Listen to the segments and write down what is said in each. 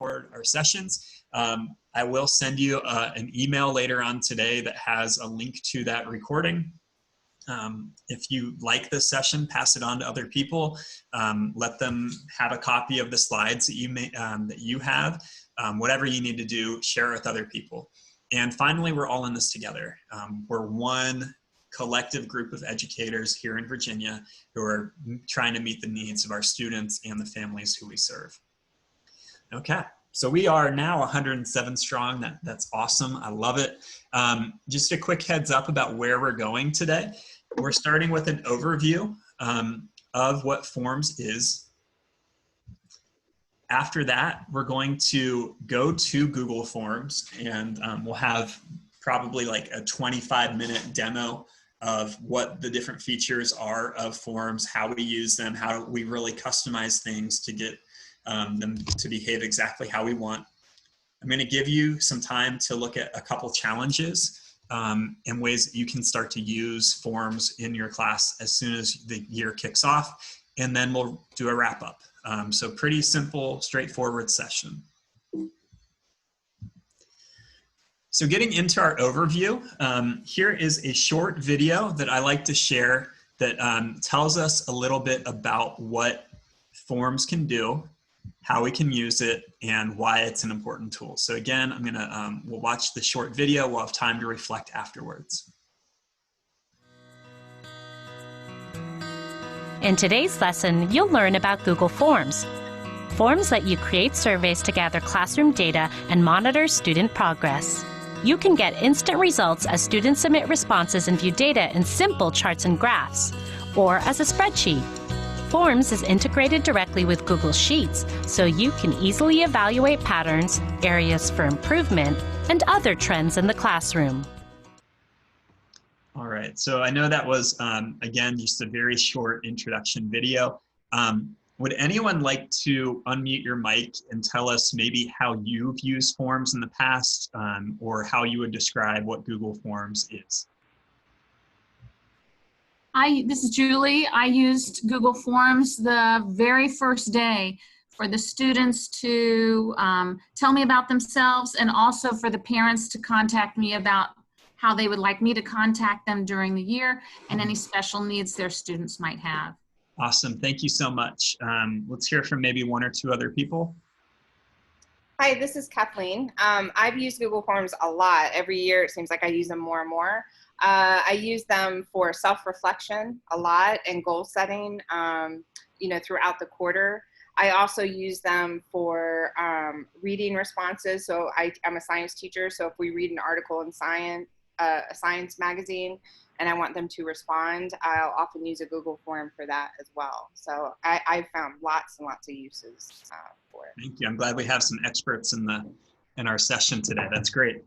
our sessions. I will send you an email later on today that has a link to that recording. If you like this session, pass it on to other people. Let them have a copy of the slides that you have. Whatever you need to do, share it with other people. And finally, we're all in this together. We're one collective group of educators here in Virginia who are trying to meet the needs of our students and the families who we serve. Okay, so we are now 107 strong. That's awesome. I love it. Just a quick heads up about where we're going today. We're starting with an overview of what Forms is. After that, we're going to go to Google Forms, and we'll have probably like a 25-minute demo of what the different features are of Forms, how we use them, how we really customize things to get them to behave exactly how we want. I'm going to give you some time to look at a couple challenges and ways that you can start to use Forms in your class as soon as the year kicks off, and then we'll do a wrap-up. So pretty simple, straightforward session. So getting into our overview, here is a short video that I like to share that tells us a little bit about what Forms can do, how we can use it, and why it's an important tool. So again, we'll watch the short video. We'll have time to reflect afterwards. In today's lesson, you'll learn about Google Forms. Forms let you create surveys to gather classroom data and monitor student progress. You can get instant results as students submit responses and view data in simple charts and graphs, or as a spreadsheet. Forms is integrated directly with Google Sheets, so you can easily evaluate patterns, areas for improvement, and other trends in the classroom. All right, so I know that was, again, just a very short introduction video. Would anyone like to unmute your mic and tell us maybe how you've used Forms in the past, or how you would describe what Google Forms is? This is Julie. I used Google Forms the very first day for the students to tell me about themselves, and also for the parents to contact me about how they would like me to contact them during the year and any special needs their students might have. Awesome, thank you so much. Let's hear from maybe one or two other people. Hi, this is Kathleen. I've used Google Forms a lot. Every year it seems like I use them more and more. I use them for self-reflection a lot and goal setting, throughout the quarter. I also use them for reading responses. So I'm a science teacher, so if we read an article in a science magazine and I want them to respond, I'll often use a Google form for that as well. So I've found lots and lots of uses for it. Thank you. I'm glad we have some experts in our session today. That's great.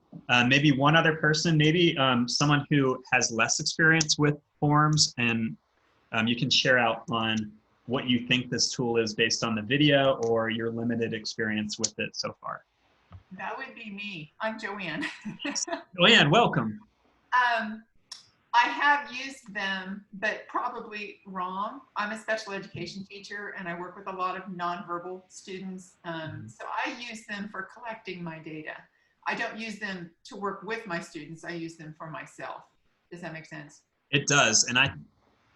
Maybe one other person, maybe someone who has less experience with Forms, and you can share out on what you think this tool is based on the video or your limited experience with it so far. That would be me. I'm Joanne. Joanne, welcome. I have used them, but probably wrong. I'm a special education teacher and I work with a lot of nonverbal students. So I use them for collecting my data. I don't use them to work with my students. I use them for myself. Does that make sense? It does. And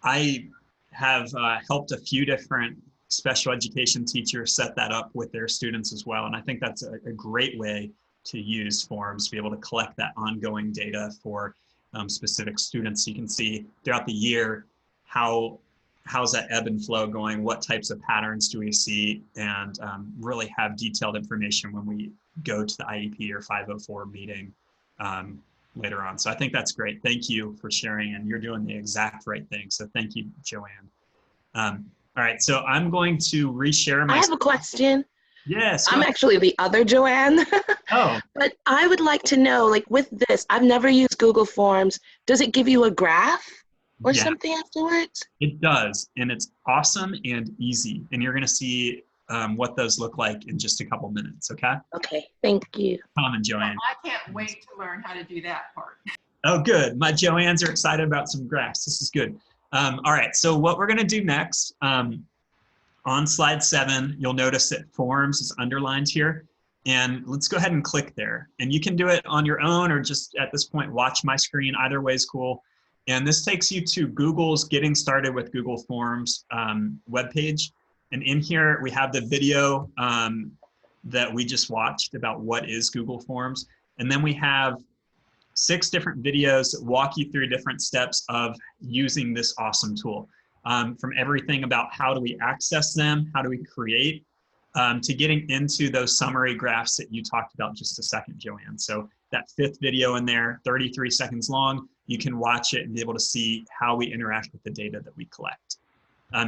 I have helped a few different special education teachers set that up with their students as well. And I think that's a great way to use Forms, to be able to collect that ongoing data for specific students. You can see throughout the year, how's that ebb and flow going, what types of patterns do we see, and really have detailed information when we go to the IEP or 504 meeting later on. So I think that's great. Thank you for sharing, and you're doing the exact right thing. So thank you, Joanne. All right, so I'm going to reshare my— I have a question. Yes. I'm actually the other Joanne. Oh. But I would like to know, like with this, I've never used Google Forms. Does it give you a graph or something afterwards? It does, and it's awesome and easy. And you're gonna see what those look like in just a couple minutes, okay? Okay, thank you. Tom and Joanne. I can't wait to learn how to do that part. Oh, good. My Joannes are excited about some graphs. This is good. All right, so what we're gonna do next, on slide 7, you'll notice that Forms is underlined here. And let's go ahead and click there. And you can do it on your own or just at this point, watch my screen. Either way is cool. And this takes you to Google's Getting Started with Google Forms webpage. And in here, we have the video that we just watched about what is Google Forms. And then we have 6 different videos that walk you through different steps of using this awesome tool. From everything about how do we access them, how do we create, to getting into those summary graphs that you talked about just a second, Joanne. So that 5th video in there, 33 seconds long, you can watch it and be able to see how we interact with the data that we collect.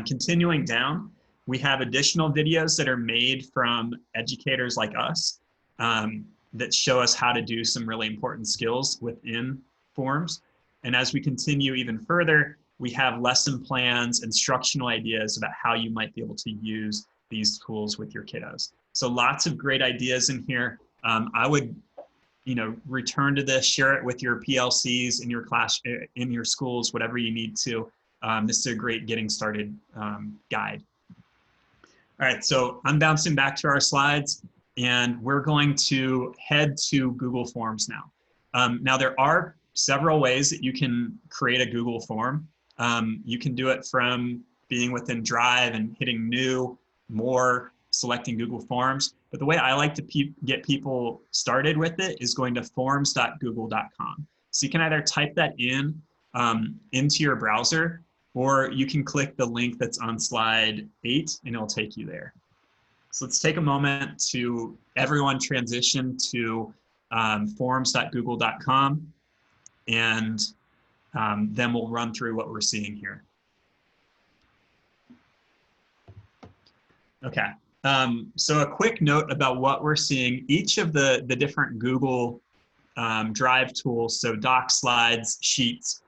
Continuing down, we have additional videos that are made from educators like us that show us how to do some really important skills within forms. And as we continue even further, we have lesson plans, instructional ideas about how you might be able to use these tools with your kiddos. So lots of great ideas in here. I would, return to this, share it with your PLCs in your class, in your schools, whatever you need to. This is a great getting started guide. All right, so I'm bouncing back to our slides and we're going to head to Google Forms now. Now there are several ways that you can create a Google form. You can do it from being within Drive and hitting new, more, selecting Google Forms. But the way I like to get people started with it is going to forms.google.com. So you can either type that in into your browser, or you can click the link that's on slide 8 and it'll take you there. So let's take a moment to everyone transition to forms.google.com, and then we'll run through what we're seeing here. Okay, so a quick note about what we're seeing. Each of the different Google Drive tools, so Docs, Slides, Sheets,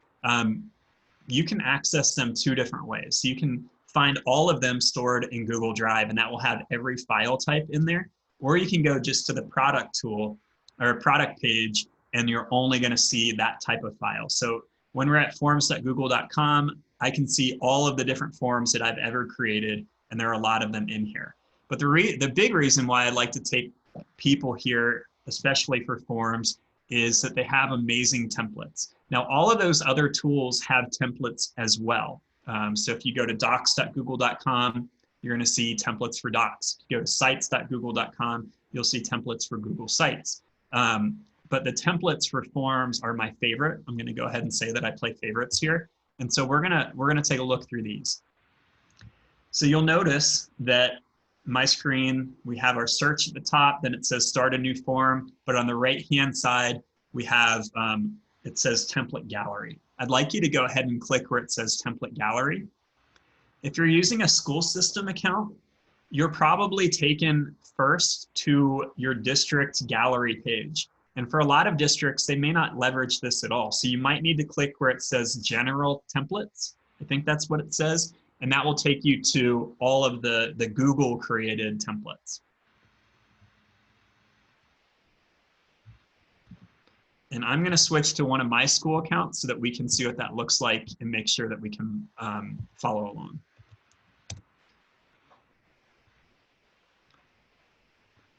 you can access them 2 different ways. So you can find all of them stored in Google Drive, and that will have every file type in there. Or you can go just to the product tool or product page, and you're only going to see that type of file. So when we're at forms.google.com, I can see all of the different forms that I've ever created, and there are a lot of them in here. But the big reason why I'd like to take people here, especially for forms, is that they have amazing templates. Now, all of those other tools have templates as well. So if you go to docs.google.com, you're going to see templates for docs. If you go to sites.google.com, you'll see templates for Google Sites. But the templates for forms are my favorite. I'm going to go ahead and say that I play favorites here. And so we're gonna take a look through these. So you'll notice that my screen, we have our search at the top, then it says start a new form, but on the right-hand side, we have, it says template gallery. I'd like you to go ahead and click where it says template gallery. If you're using a school system account, you're probably taken first to your district gallery page. And for a lot of districts, they may not leverage this at all. So you might need to click where it says general templates. I think that's what it says. And that will take you to all of the Google created templates. And I'm going to switch to one of my school accounts so that we can see what that looks like and make sure that we can follow along.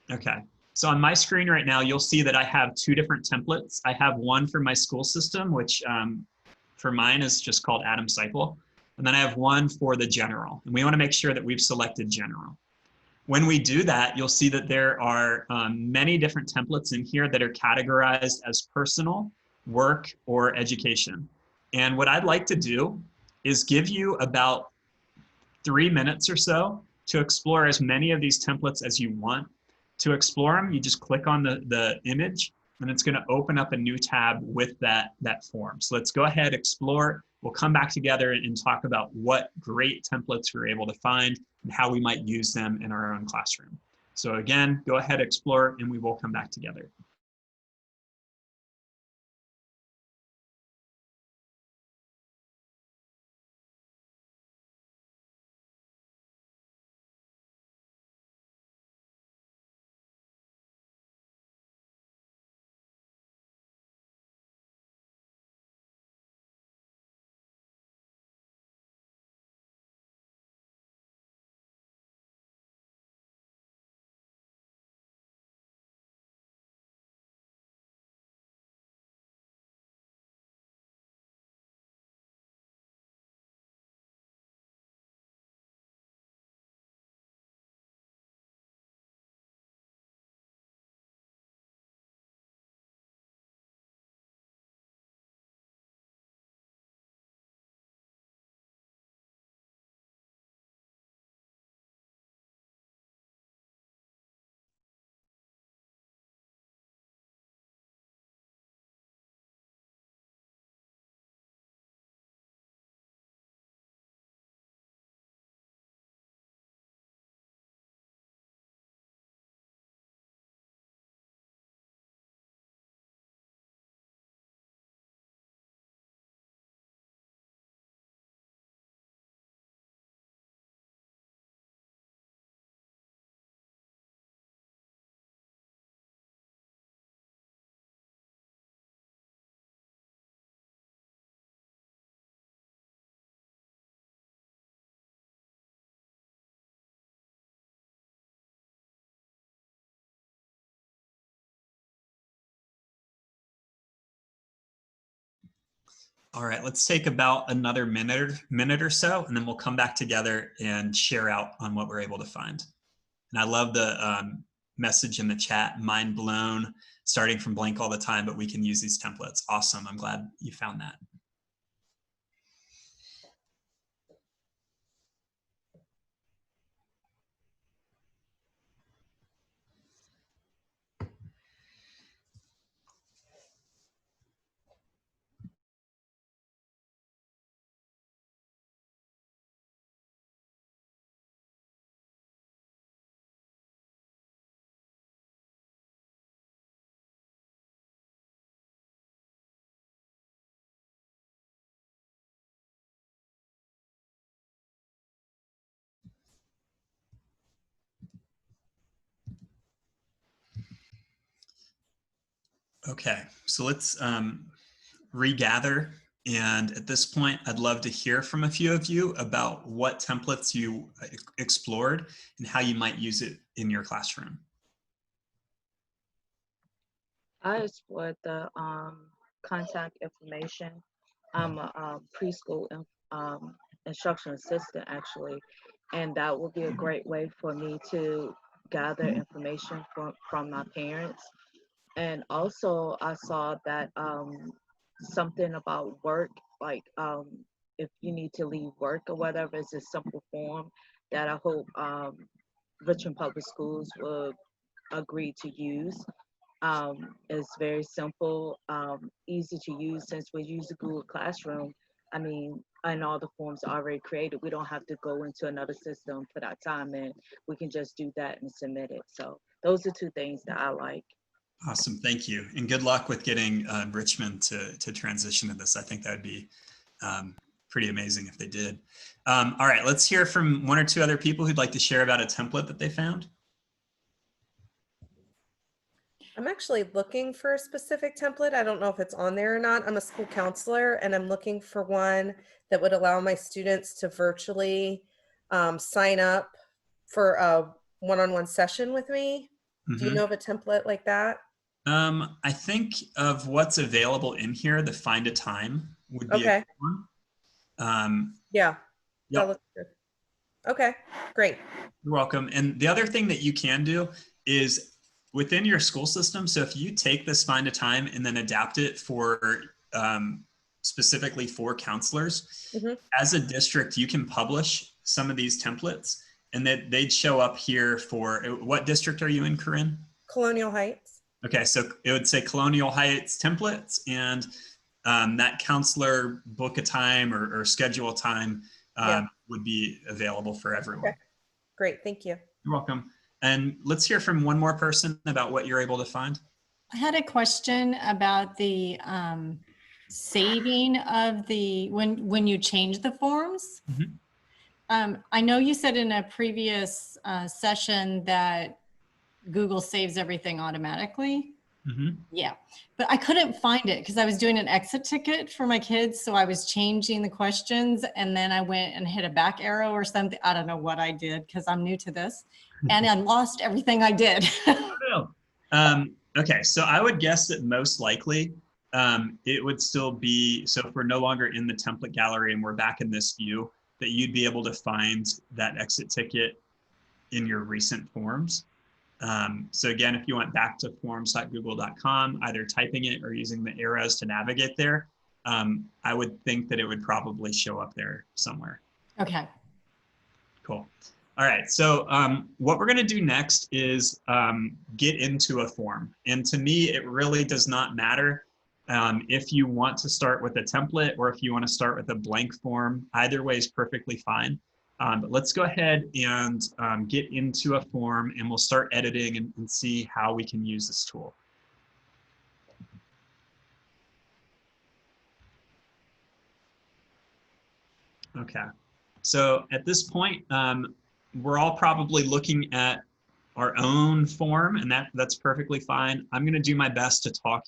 Okay, so on my screen right now, you'll see that I have 2 different templates. I have one for my school system, which for mine is just called Atom Cycle. And then I have one for the general. And we want to make sure that we've selected general. When we do that, you'll see that there are many different templates in here that are categorized as personal, work, or education. And what I'd like to do is give you about 3 minutes or so to explore as many of these templates as you want. To explore them, you just click on the image, and it's going to open up a new tab with that form. So let's go ahead, explore. We'll come back together and talk about what great templates we're able to find and how we might use them in our own classroom. So again, go ahead, explore, and we will come back together. All right, let's take about another minute or so, and then we'll come back together and share out on what we're able to find. And I love the message in the chat, mind blown, starting from blank all the time, but we can use these templates. Awesome, I'm glad you found that. Okay, so let's regather. And at this point, I'd love to hear from a few of you about what templates you explored and how you might use it in your classroom. I explored the contact information. I'm a preschool instruction assistant actually, and that would be a great way for me to gather information from my parents. And also I saw that something about work, like if you need to leave work or whatever, it's a simple form that I hope Richmond Public Schools will agree to use. It's very simple, easy to use. Since we use the Google Classroom, I mean, and all the forms are already created, we don't have to go into another system, put our time in. We can just do that and submit it. So those are two things that I like. Awesome, thank you. And good luck with getting Richmond to transition to this. I think that would be pretty amazing if they did. All right, let's hear from one or two other people who'd like to share about a template that they found. I'm actually looking for a specific template. I don't know if it's on there or not. I'm a school counselor and I'm looking for one that would allow my students to virtually sign up for a one-on-one session with me. Do you know of a template like that? I think of what's available in here, the find a time would be Okay. a good one. Yeah. Yep. That looks good. Okay, great. You're welcome. And the other thing that you can do is within your school system. So if you take this find a time and then adapt it for specifically for counselors, as a district, you can publish some of these templates and that they'd show up here for, what district are you in, Corinne? Colonial Heights. Okay, so it would say Colonial Heights templates, and that counselor book a time or schedule a time would be available for everyone. Okay. Great, thank you. You're welcome. And let's hear from one more person about what you're able to find. I had a question about the saving of the, when you change the forms. I know you said in a previous session that Google saves everything automatically. Yeah, but I couldn't find it because I was doing an exit ticket for my kids. So I was changing the questions and then I went and hit a back arrow or something. I don't know what I did because I'm new to this and I lost everything I did. Okay, so I would guess that most likely it would still be, so if we're no longer in the template gallery and we're back in this view, that you'd be able to find that exit ticket in your recent forms. So again, if you went back to forms.google.com, either typing it or using the arrows to navigate there, I would think that it would probably show up there somewhere. Okay. Cool. All right, so what we're gonna do next is get into a form. And to me, it really does not matter if you want to start with a template or if you want to start with a blank form. Either way is perfectly fine. But let's go ahead and get into a form and we'll start editing and see how we can use this tool. Okay, so at this point, we're all probably looking at our own form and that's perfectly fine. I'm gonna do my best to talk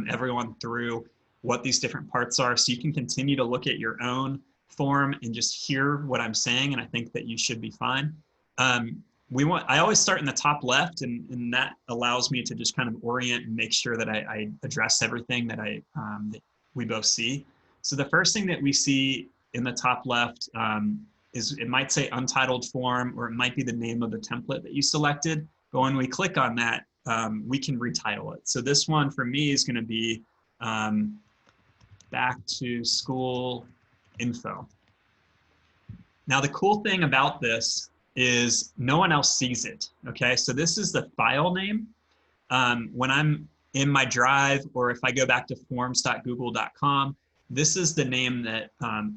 everyone through what these different parts are so you can continue to look at your own form and just hear what I'm saying, and I think that you should be fine. I always start in the top left, and that allows me to just kind of orient and make sure that I address everything that that we both see. So the first thing that we see in the top left is it might say untitled form, or it might be the name of the template that you selected. But when we click on that, we can retitle it. So this one for me is going to be back to school info. Now the cool thing about this is no one else sees it, okay? So this is the file name. When I'm in my Drive, or if I go back to forms.google.com, this is the name that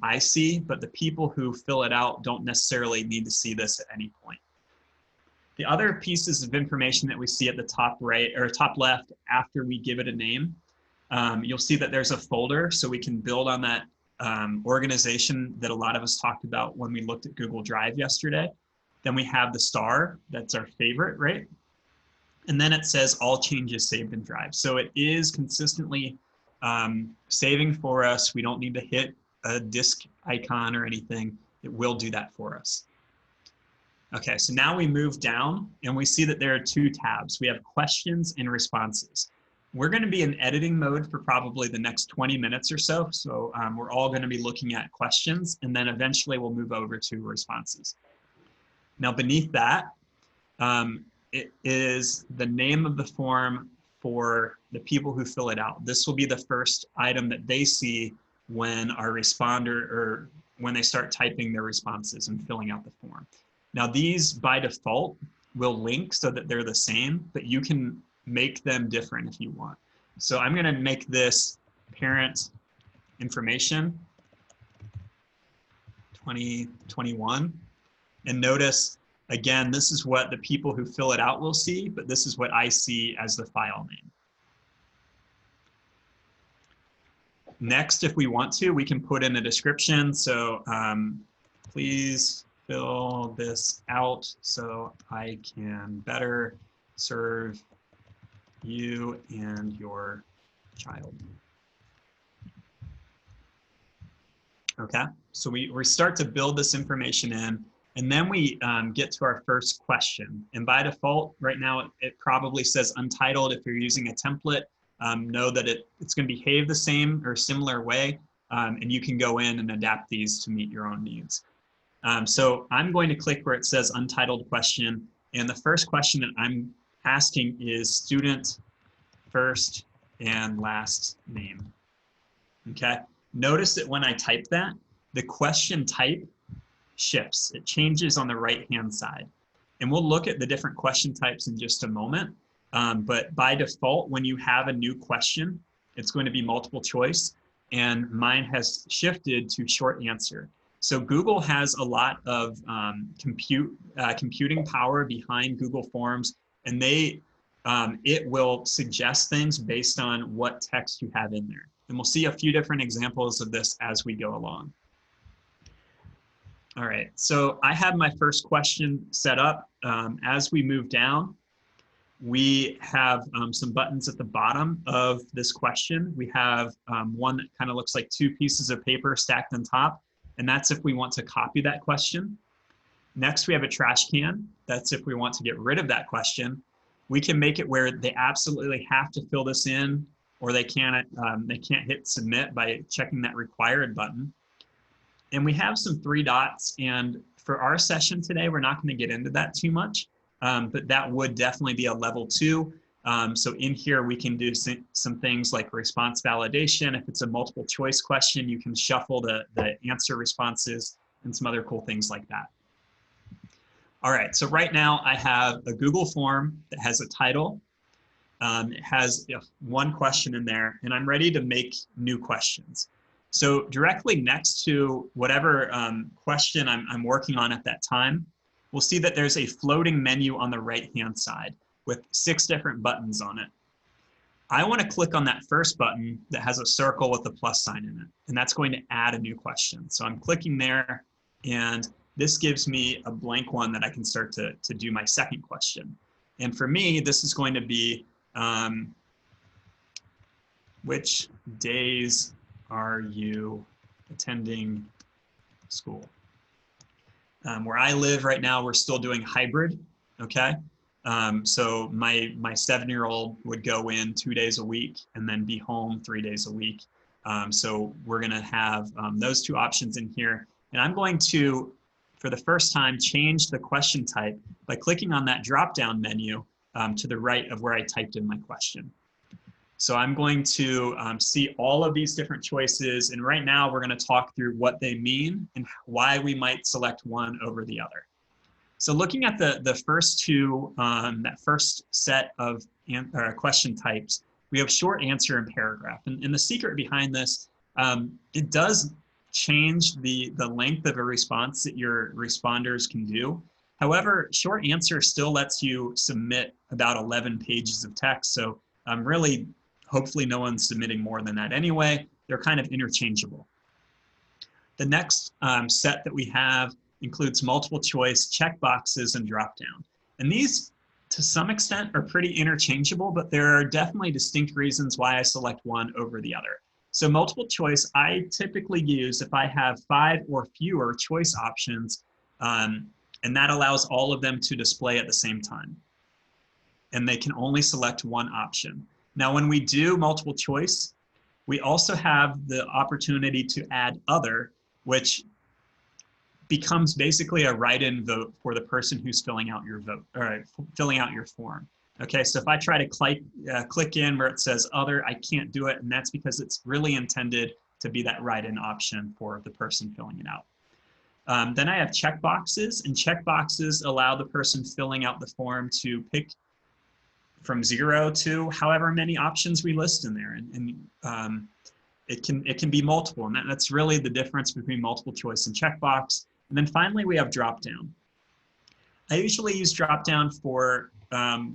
I see, but the people who fill it out don't necessarily need to see this at any point. The other pieces of information that we see at the top right or top left after we give it a name, you'll see that there's a folder, so we can build on that organization that a lot of us talked about when we looked at Google Drive yesterday. Then we have the star, that's our favorite, right? And then it says all changes saved in Drive. So it is consistently saving for us. We don't need to hit a disk icon or anything. It will do that for us. Okay, so now we move down and we see that there are two tabs. We have questions and responses. We're going to be in editing mode for probably the next 20 minutes or so. So we're all going to be looking at questions, and then eventually we'll move over to responses. Now beneath that, it is the name of the form for the people who fill it out. This will be the first item that they see when our responder, or when they start typing their responses and filling out the form. Now these by default will link so that they're the same, but you can make them different if you want. So I'm going to make this parent information 2021, and notice again, this is what the people who fill it out will see, but this is what I see as the file name. Next, if we want to, we can put in a description. So please fill this out so I can better serve you and your child. Okay, so we start to build this information in, and then we get to our first question. And by default, right now, it probably says untitled. If you're using a template, know that it's going to behave the same or similar way, and you can go in and adapt these to meet your own needs. So I'm going to click where it says untitled question, and the first question that I'm asking is student first and last name. Okay, notice that when I type that, the question type shifts. It changes on the right-hand side. And we'll look at the different question types in just a moment. But by default, when you have a new question, it's going to be multiple choice, and mine has shifted to short answer. So Google has a lot of computing power behind Google Forms, and it will suggest things based on what text you have in there. And we'll see a few different examples of this as we go along. All right, so I have my first question set up. As we move down, we have some buttons at the bottom of this question. We have one that kind of looks like two pieces of paper stacked on top, and that's if we want to copy that question. Next, we have a trash can. That's if we want to get rid of that question. We can make it where they absolutely have to fill this in, or they can't hit submit by checking that required button. And we have some 3 dots, and for our session today, we're not going to get into that too much, but that would definitely be a level 2. So in here, we can do some things like response validation. If it's a multiple choice question, you can shuffle the answer responses and some other cool things like that. All right, so right now I have a Google form that has a title. It has one question in there, and I'm ready to make new questions. So directly next to whatever question I'm working on at that time, we'll see that there's a floating menu on the right-hand side with 6 different buttons on it. I want to click on that first button that has a circle with a plus sign in it, and that's going to add a new question. So I'm clicking there, and this gives me a blank one that I can start to do my second question. And for me, this is going to be, which days are you attending school? Where I live right now, we're still doing hybrid, okay? So my 7-year-old would go in 2 days a week and then be home 3 days a week. So we're going to have those two options in here. And I'm going to, for the first time, change the question type by clicking on that drop-down menu to the right of where I typed in my question. So I'm going to see all of these different choices. And right now we're going to talk through what they mean and why we might select one over the other. So looking at the first two, that first set of question types, we have short answer and paragraph. And the secret behind this, it does change the length of a response that your responders can do. However, short answer still lets you submit about 11 pages of text. So really, hopefully no one's submitting more than that anyway. They're kind of interchangeable. The next set that we have includes multiple choice, checkboxes, and drop-down. And these, to some extent, are pretty interchangeable, but there are definitely distinct reasons why I select one over the other. So multiple choice, I typically use if I have 5 or fewer choice options, and that allows all of them to display at the same time. And they can only select one option. Now, when we do multiple choice, we also have the opportunity to add other, which becomes basically a write-in vote for the person who's filling out your vote, or filling out your form. Okay, so if I try to click in where it says other, I can't do it, and that's because it's really intended to be that write-in option for the person filling it out. Then I have checkboxes, and checkboxes allow the person filling out the form to pick from 0 to however many options we list in there, and it can be multiple, and that's really the difference between multiple choice and checkbox. And then finally, we have drop-down. I usually use drop-down for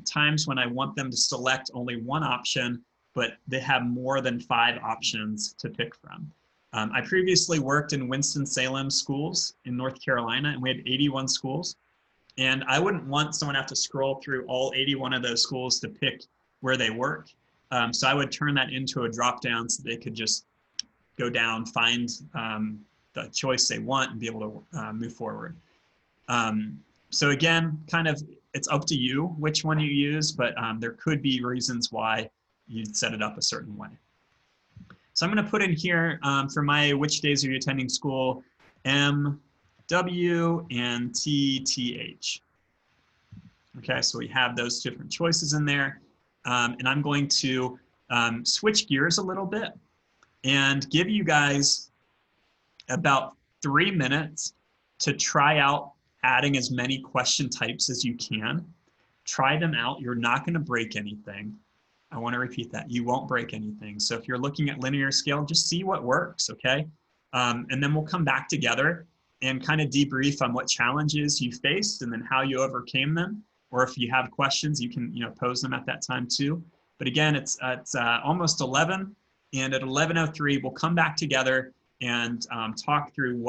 times when I want them to select only one option, but they have more than 5 options to pick from. I previously worked in Winston-Salem schools in North Carolina, and we had 81 schools. And I wouldn't want someone to have to scroll through all 81 of those schools to pick where they work. So I would turn that into a drop-down so they could just go down, find the choice they want, and be able to move forward. So again, kind of, it's up to you which one you use, but there could be reasons why you'd set it up a certain way. So I'm going to put in here for my which days are you attending school, M, W, and T, TH. Okay, so we have those different choices in there. And I'm going to switch gears a little bit and give you guys about 3 minutes to try out adding as many question types as you can. Try them out. You're not going to break anything. I want to repeat that. You won't break anything. So if you're looking at linear scale, just see what works, okay? And then we'll come back together and kind of debrief on what challenges you faced and then how you overcame them. Or if you have questions, you can pose them at that time too. But again, it's almost 11, and at 11:03, we'll come back together and talk through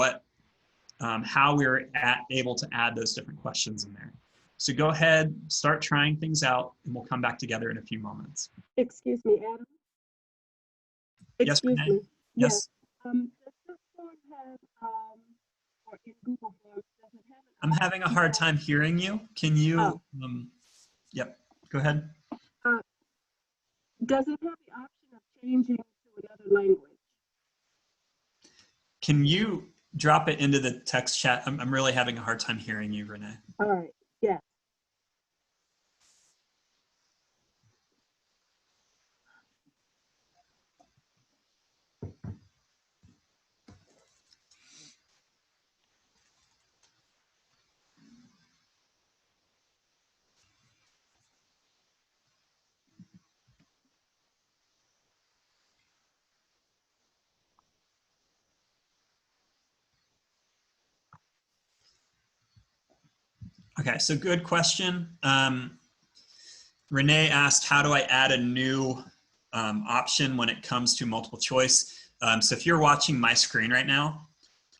how we were able to add those different questions in there. So go ahead, start trying things out, and we'll come back together in a few moments. Excuse me, Adam. Yes, Excuse Renee? me. Yes. Does this form have, or in Google Forms, does it have I'm having a hard time hearing you. Can you, yep, go ahead. Does it have the option of changing to another language? Can you drop it into the text chat? I'm really having a hard time hearing you, Renee. All right, yeah. Okay, so good question. Renee asked, how do I add a new option when it comes to multiple choice? So if you're watching my screen right now,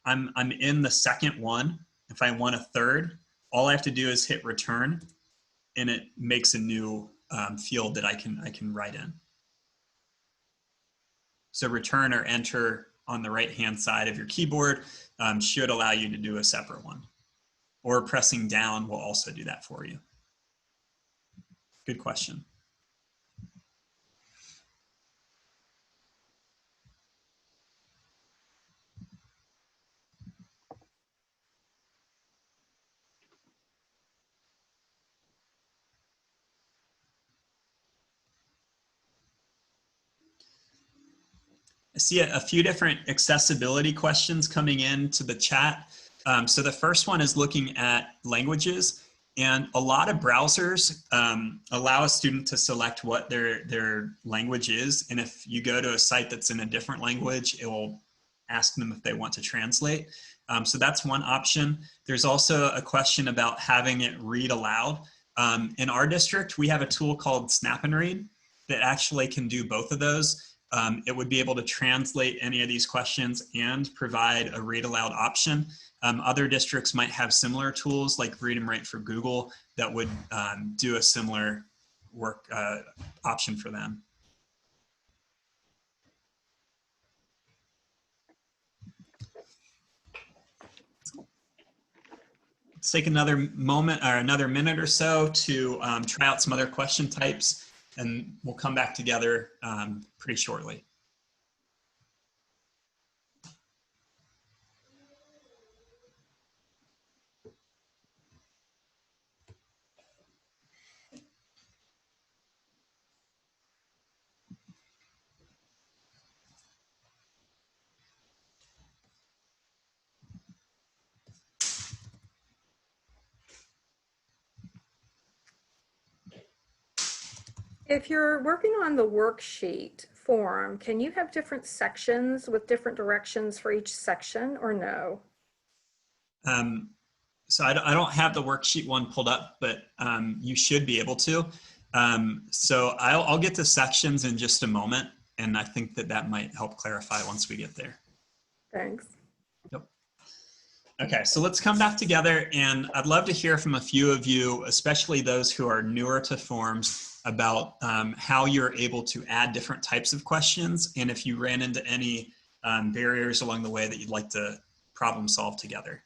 I'm in the second one. If I want a third, all I have to do is hit return, and it makes a new field that I can write in. So return or enter on the right-hand side of your keyboard should allow you to do a separate one. Or pressing down will also do that for you. Good question. I see a few different accessibility questions coming into the chat. So the first one is looking at languages, and a lot of browsers allow a student to select what their language is. And if you go to a site that's in a different language, it will ask them if they want to translate. So that's one option. There's also a question about having it read aloud. In our district, we have a tool called Snap and Read that actually can do both of those. It would be able to translate any of these questions and provide a read aloud option. Other districts might have similar tools like Read and Write for Google that would do a similar work option for them. Let's take another moment or another minute or so to try out some other question types, and we'll come back together pretty shortly. If you're working on the worksheet form, can you have different sections with different directions for each section, or no? So I don't have the worksheet one pulled up, but you should be able to. So I'll get to sections in just a moment, and I think that might help clarify once we get there. Thanks. Yep. Okay, so let's come back together, and I'd love to hear from a few of you, especially those who are newer to forms, about how you're able to add different types of questions, and if you ran into any barriers along the way that you'd like to problem solve together.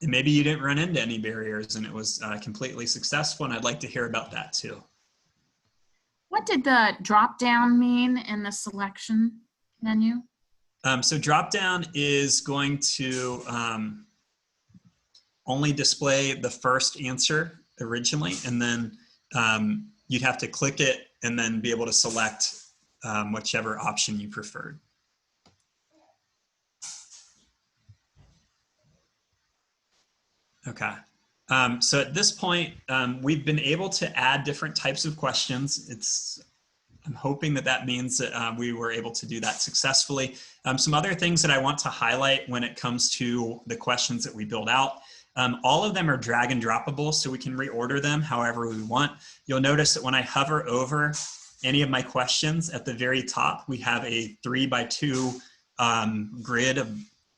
And maybe you didn't run into any barriers and it was completely successful, and I'd like to hear about that too. What did the drop down mean in the selection menu? So drop down is going to only display the first answer originally, and then you'd have to click it and then be able to select whichever option you preferred. Okay. So at this point, we've been able to add different types of questions. I'm hoping that means that we were able to do that successfully. Some other things that I want to highlight when it comes to the questions that we build out. All of them are drag and droppable, so we can reorder them however we want. You'll notice that when I hover over any of my questions, at the very top, we have a 3x2 grid,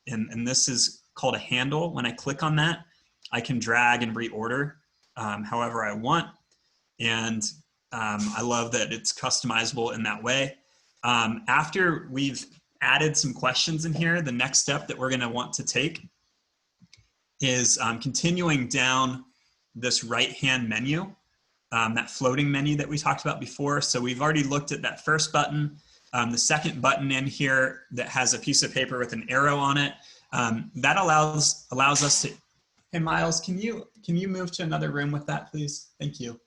and this is called a handle. When I click on that, I can drag and reorder however I want. And I love that it's customizable in that way. After we've added some questions in here, the next step that we're gonna want to take is continuing down this right-hand menu, that floating menu that we talked about before. So we've already looked at that first button. The second button in here that has a piece of paper with an arrow on it, that allows us to, hey Miles, can you move to another room with that, please? Thank you.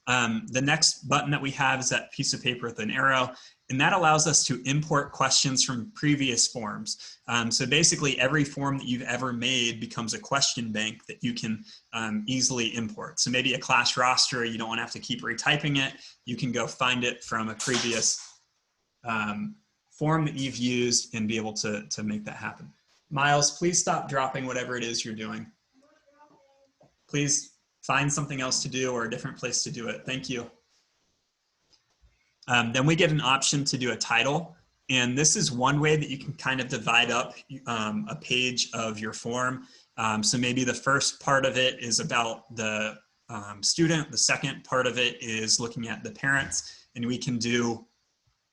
The next button that we have is that piece of paper with an arrow, and that allows us to import questions from previous forms. So basically every form that you've ever made becomes a question bank that you can easily import. So maybe a class roster, you don't want to have to keep retyping it. You can go find it from a previous form that you've used and be able to make that happen. Miles, please stop dropping whatever it is you're doing. Please find something else to do or a different place to do it. Thank you. Then we get an option to do a title. And this is one way that you can kind of divide up a page of your form. So maybe the first part of it is about the student. The second part of it is looking at the parents. And we can do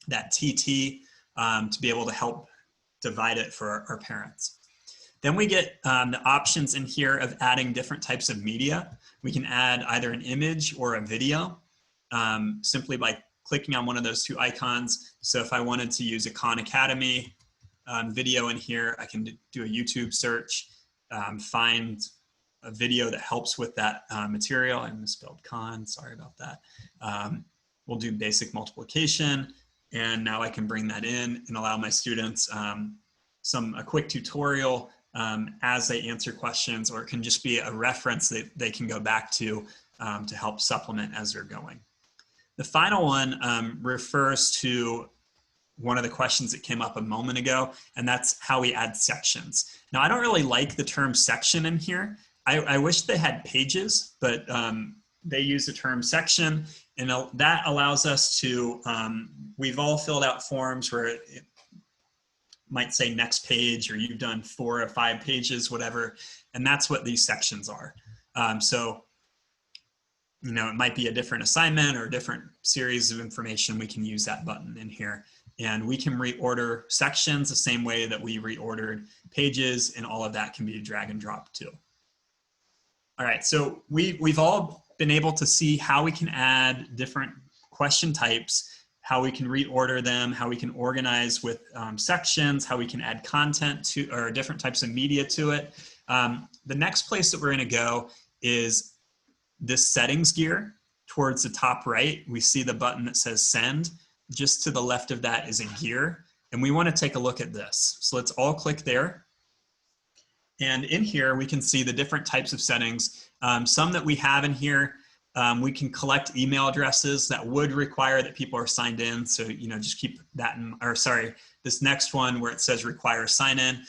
that TT to be able to help divide it for our parents. Then we get the options in here of adding different types of media. We can add either an image or a video simply by clicking on one of those two icons. So if I wanted to use a Khan Academy video in here, I can do a YouTube search find a video that helps with that material. I misspelled con, sorry about that. We'll do basic multiplication, and now I can bring that in and allow my students a quick tutorial as they answer questions, or it can just be a reference that they can go back to help supplement as they're going. The final one refers to one of the questions that came up a moment ago, and that's how we add sections. Now, I don't really like the term section in here. I wish they had pages, but they use the term section, and that allows us to, we've all filled out forms where it might say next page, or you've done 4 or 5 pages, whatever, and that's what these sections are. So, you know, it might be a different assignment or a different series of information. We can use that button in here, and we can reorder sections the same way that we reordered pages, and all of that can be drag and drop too. All right, so we've all been able to see how we can add different question types, how we can reorder them, how we can organize with sections, how we can add content to, or different types of media to it. The next place that we're gonna go is this settings gear towards the top right. We see the button that says send. Just to the left of that is a gear, and we wanna take a look at this. So let's all click there. And in here, we can see the different types of settings. Some that we have in here, we can collect email addresses that would require that people are signed in. So, you know, just keep that in, or sorry, this next one where it says require sign in.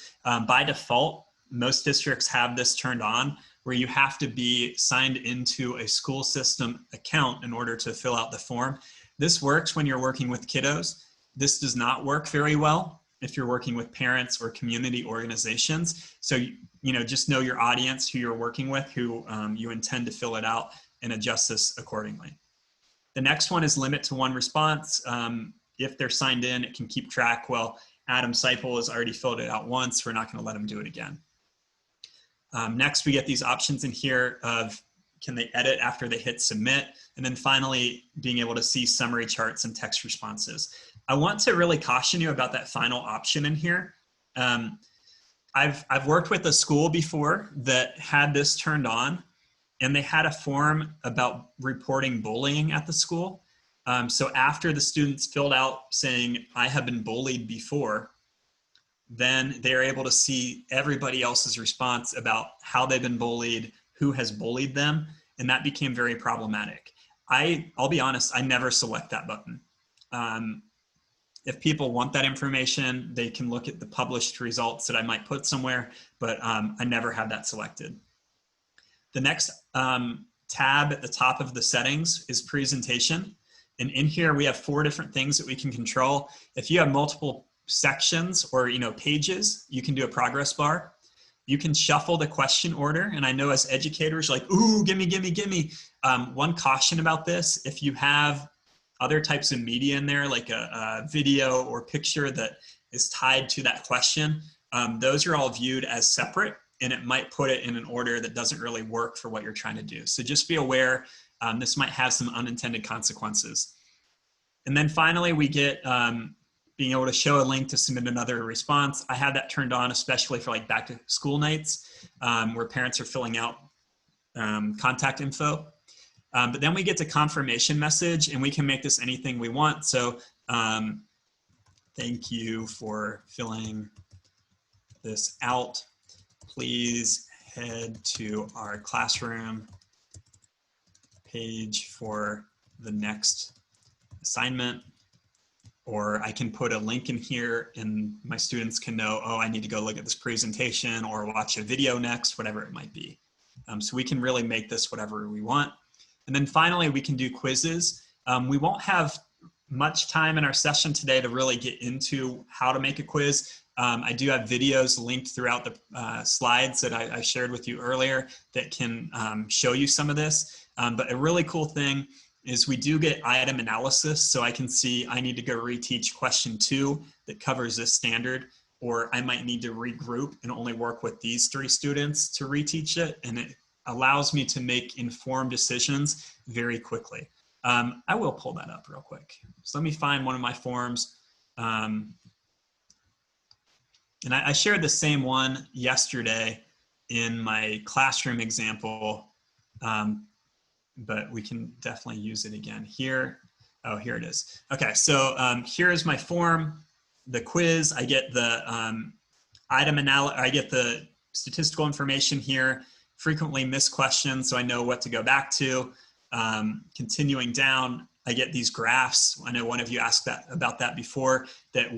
By default, most districts have this turned on, where you have to be signed into a school system account in order to fill out the form. This works when you're working with kiddos. This does not work very well if you're working with parents or community organizations. So, you know, just know your audience, who you're working with, who you intend to fill it out, and adjust this accordingly. The next one is limit to 1 response. If they're signed in, it can keep track. Well, Adam Seipel has already filled it out once. We're not gonna let him do it again. Next, we get these options in here of can they edit after they hit submit? And then finally, being able to see summary charts and text responses. I want to really caution you about that final option in here. I've worked with a school before that had this turned on, and they had a form about reporting bullying at the school. So after the students filled out saying, I have been bullied before, then they're able to see everybody else's response about how they've been bullied, who has bullied them, and that became very problematic. I'll be honest, I never select that button. If people want that information, they can look at the published results that I might put somewhere, but I never have that selected. The next tab at the top of the settings is presentation. And in here, we have 4 different things that we can control. If you have multiple sections or pages, you can do a progress bar. You can shuffle the question order. And I know as educators, like, ooh, gimme, gimme, gimme. One caution about this, if you have other types of media in there, like a video or picture that is tied to that question, those are all viewed as separate, and it might put it in an order that doesn't really work for what you're trying to do. So just be aware, this might have some unintended consequences. And then finally, we get being able to show a link to submit another response. I have that turned on, especially for like back to school nights, where parents are filling out contact info. But then we get to confirmation message, and we can make this anything we want. So thank you for filling this out. Please head to our classroom page for the next assignment. Or I can put a link in here and my students can know, oh, I need to go look at this presentation or watch a video next, whatever it might be. So we can really make this whatever we want. And then finally, we can do quizzes. We won't have much time in our session today to really get into how to make a quiz. I do have videos linked throughout the slides that I shared with you earlier that can show you some of this. But a really cool thing is we do get item analysis. So I can see I need to go reteach question 2 that covers this standard, or I might need to regroup and only work with these 3 students to reteach it. And it allows me to make informed decisions very quickly. I will pull that up real quick. So let me find one of my forms. And I shared the same one yesterday, in my classroom example, but we can definitely use it again here. Oh, here it is. Okay, so here's my form, the quiz. I get the I get the statistical information here, frequently missed questions, so I know what to go back to. Continuing down, I get these graphs. I know one of you asked about that before, that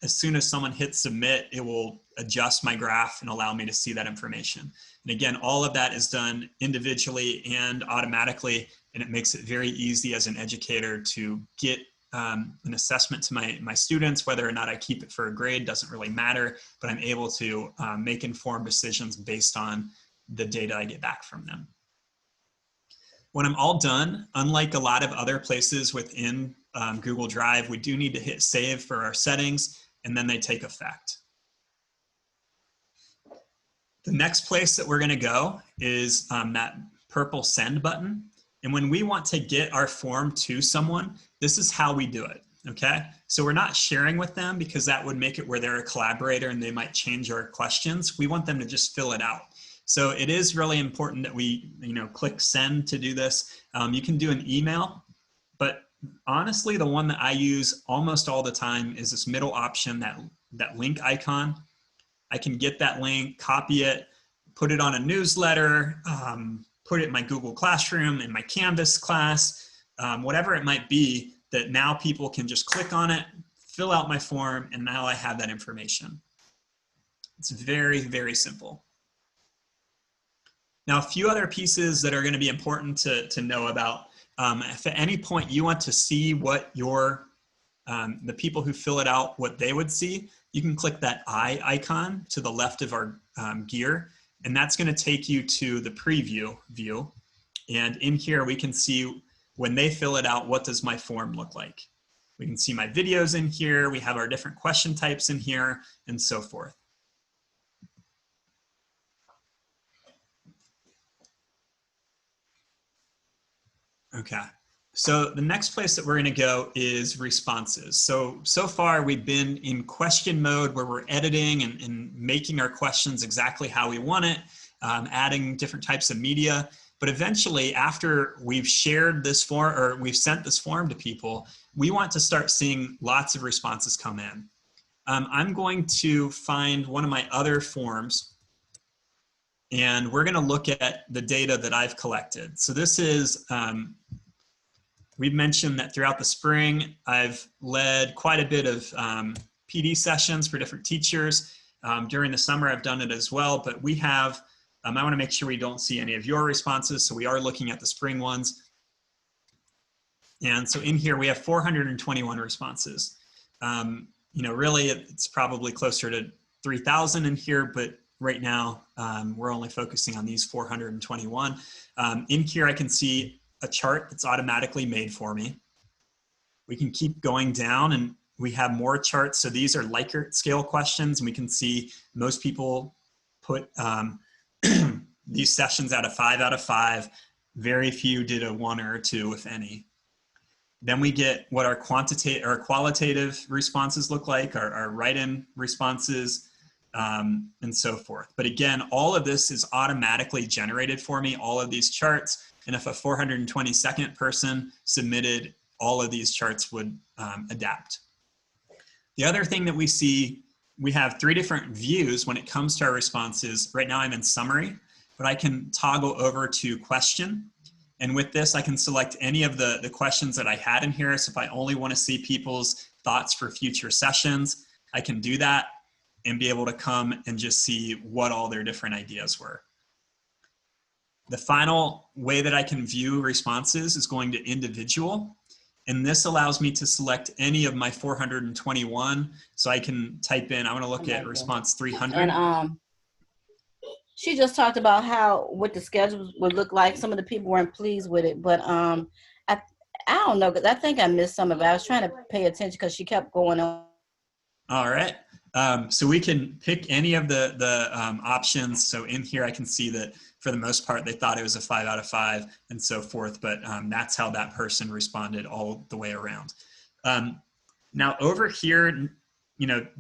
as soon as someone hits submit, it will adjust my graph and allow me to see that information. And again, all of that is done individually and automatically, and it makes it very easy as an educator to get an assessment to my students. Whether or not I keep it for a grade doesn't really matter, but I'm able to make informed decisions based on the data I get back from them. When I'm all done, unlike a lot of other places within Google Drive, we do need to hit save for our settings, and then they take effect. The next place that we're gonna go is that purple send button. And when we want to get our form to someone, this is how we do it, okay? So we're not sharing with them, because that would make it where they're a collaborator and they might change our questions. We want them to just fill it out. So it is really important that we, click send to do this. You can do an email, but honestly, the one that I use almost all the time is this middle option, that link icon. I can get that link, copy it, put it on a newsletter, put it in my Google Classroom, in my Canvas class, whatever it might be, that now people can just click on it, fill out my form, and now I have that information. It's very, very simple. Now, a few other pieces that are going to be important to know about. If at any point you want to see what the people who fill it out, what they would see, you can click that eye icon to the left of our gear, and that's going to take you to the preview view. And in here, we can see when they fill it out, what does my form look like? We can see my videos in here. We have our different question types in here, and so forth. Okay, so the next place that we're going to go is responses. So far we've been in question mode, where we're editing and making our questions exactly how we want it, adding different types of media. But eventually, after we've shared this form, or we've sent this form to people, we want to start seeing lots of responses come in. I'm going to find one of my other forms, and we're going to look at the data that I've collected. So this is, we've mentioned that throughout the spring, I've led quite a bit of PD sessions for different teachers. During the summer, I've done it as well, but we have, I want to make sure we don't see any of your responses, so we are looking at the spring ones. And so in here, we have 421 responses. Really, it's probably closer to 3,000 in here, but right now, we're only focusing on these 421. In here, I can see a chart that's automatically made for me. We can keep going down, and we have more charts. So these are Likert scale questions, and we can see most people put these sessions at a 5 out of 5. Very few did a 1 or a 2, if any. Then we get what our qualitative responses look like, our write-in responses, and so forth. But again, all of this is automatically generated for me, all of these charts. And if a 422nd person submitted, all of these charts would adapt. The other thing that we see, we have 3 different views when it comes to our responses. Right now I'm in summary, but I can toggle over to question. And with this, I can select any of the questions that I had in here. So if I only want to see people's thoughts for future sessions, I can do that and be able to come and just see what all their different ideas were. The final way that I can view responses is going to individual. And this allows me to select any of my 421. So I can type in, I want to look at response 300. And she just talked about what the schedules would look like. Some of the people weren't pleased with it, but I don't know, because I think I missed some of it. I was trying to pay attention because she kept going on. All right. So we can pick any of the options. So in here, I can see that for the most part, they thought it was a 5 out of 5 and so forth, but that's how that person responded all the way around. Now over here,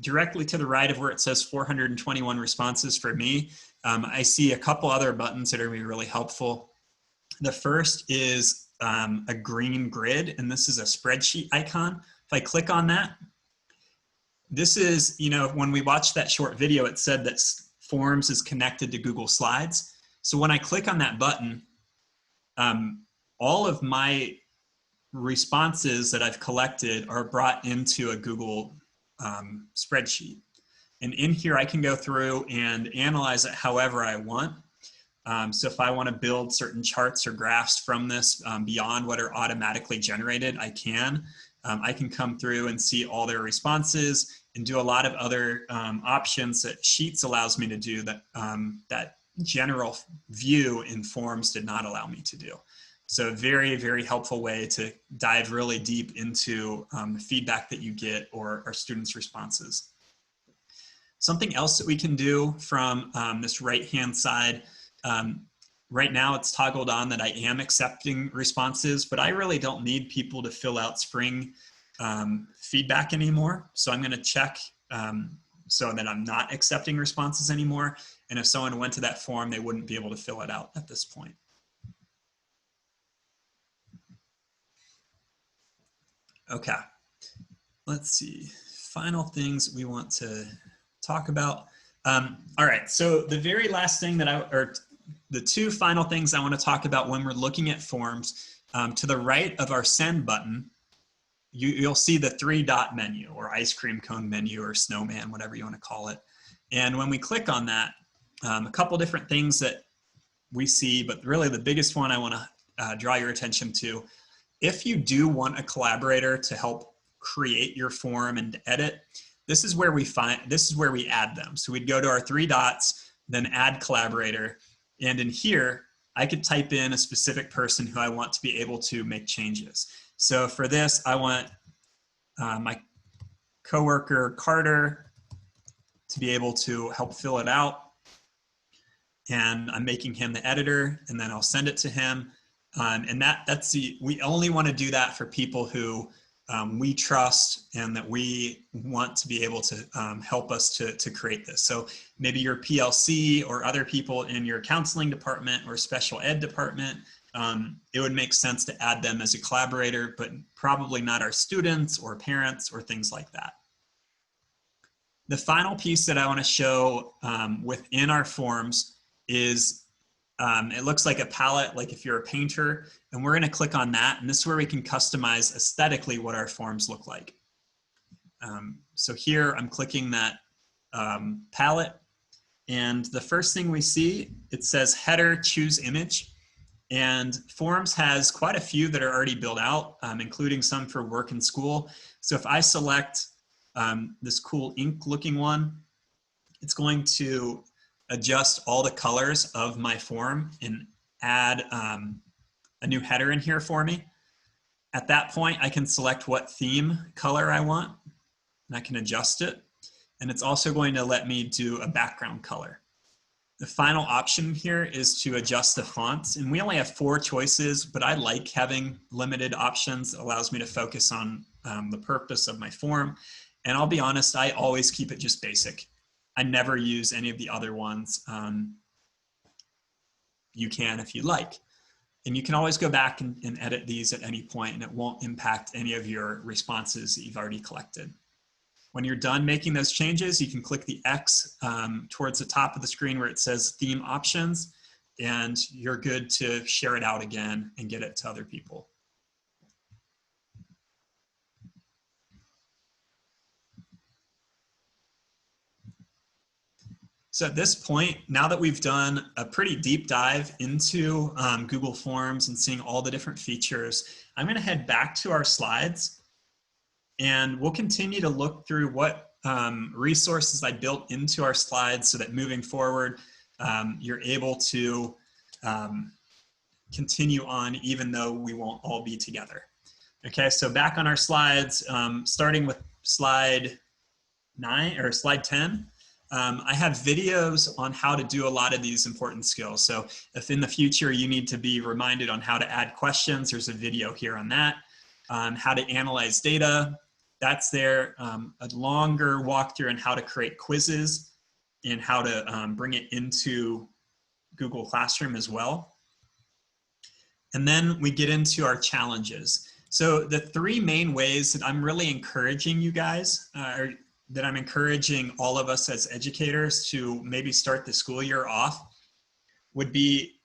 directly to the right of where it says 421 responses for me, I see a couple other buttons that are going to be really helpful. The first is a green grid, and this is a spreadsheet icon. If I click on that, this is, when we watched that short video, it said that Forms is connected to Google Slides. So when I click on that button, all of my responses that I've collected are brought into a Google spreadsheet. And in here, I can go through and analyze it however I want. So if I want to build certain charts or graphs from this beyond what are automatically generated, I can. I can come through and see all their responses and do a lot of other options that Sheets allows me to do that that general view in Forms did not allow me to do. So a very, very helpful way to dive really deep into the feedback that you get or our students' responses. Something else that we can do from this right-hand side, right now it's toggled on that I am accepting responses, but I really don't need people to fill out spring feedback anymore. So I'm gonna check so that I'm not accepting responses anymore. And if someone went to that form, they wouldn't be able to fill it out at this point. Okay, let's see. Final things we want to talk about. All right, so the very last thing that the two final things I want to talk about when we're looking at forms, to the right of our send button, you'll see the 3-dot menu or ice cream cone menu or snowman, whatever you want to call it. And when we click on that, a couple different things that we see, but really the biggest one I want to draw your attention to. If you do want a collaborator to help create your form and edit, this is where we add them. So we'd go to our 3 dots, then add collaborator. And in here, I could type in a specific person who I want to be able to make changes. So for this, I want my coworker Carter to be able to help fill it out. And I'm making him the editor, and then I'll send it to him. And we only want to do that for people who we trust and that we want to be able to help us to create this. So maybe your PLC or other people in your counseling department or special ed department, it would make sense to add them as a collaborator, but probably not our students or parents or things like that. The final piece that I want to show within our forms is it looks like a palette, like if you're a painter, and we're going to click on that. And this is where we can customize aesthetically what our forms look like. So here I'm clicking that palette. And the first thing we see, it says header, choose image. And Forms has quite a few that are already built out, including some for work and school. So if I select this cool ink looking one, it's going to adjust all the colors of my form and add a new header in here for me. At that point, I can select what theme color I want, and I can adjust it. And it's also going to let me do a background color. The final option here is to adjust the fonts, and we only have 4 choices, but I like having limited options. It allows me to focus on the purpose of my form. And I'll be honest, I always keep it just basic. I never use any of the other ones. You can if you like. And you can always go back and edit these at any point, and it won't impact any of your responses that you've already collected. When you're done making those changes, you can click the X towards the top of the screen where it says theme options, and you're good to share it out again and get it to other people. So at this point, now that we've done a pretty deep dive into Google Forms and seeing all the different features, I'm going to head back to our slides, and we'll continue to look through what resources I built into our slides so that moving forward, you're able to continue on even though we won't all be together. Okay, so back on our slides, starting with slide 9 or slide 10. I have videos on how to do a lot of these important skills. So if in the future you need to be reminded on how to add questions, there's a video here on that. How to analyze data, that's there. A longer walkthrough on how to create quizzes and how to bring it into Google Classroom as well. And then we get into our challenges. So the three main ways that I'm really encouraging you guys, that I'm encouraging all of us as educators to maybe start the school year off, would be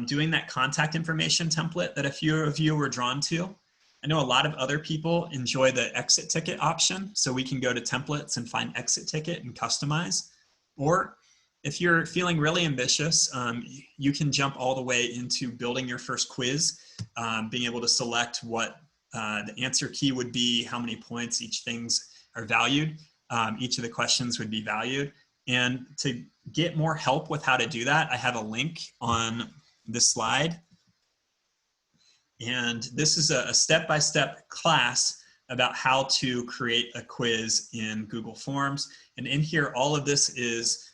doing that contact information template that a few of you were drawn to. I know a lot of other people enjoy the exit ticket option, so we can go to templates and find exit ticket and customize. Or if you're feeling really ambitious, you can jump all the way into building your first quiz, being able to select what the answer key would be, how many points each things are valued, each of the questions would be valued. And to get more help with how to do that, I have a link on this slide. And this is a step-by-step class about how to create a quiz in Google Forms. And in here, all of this is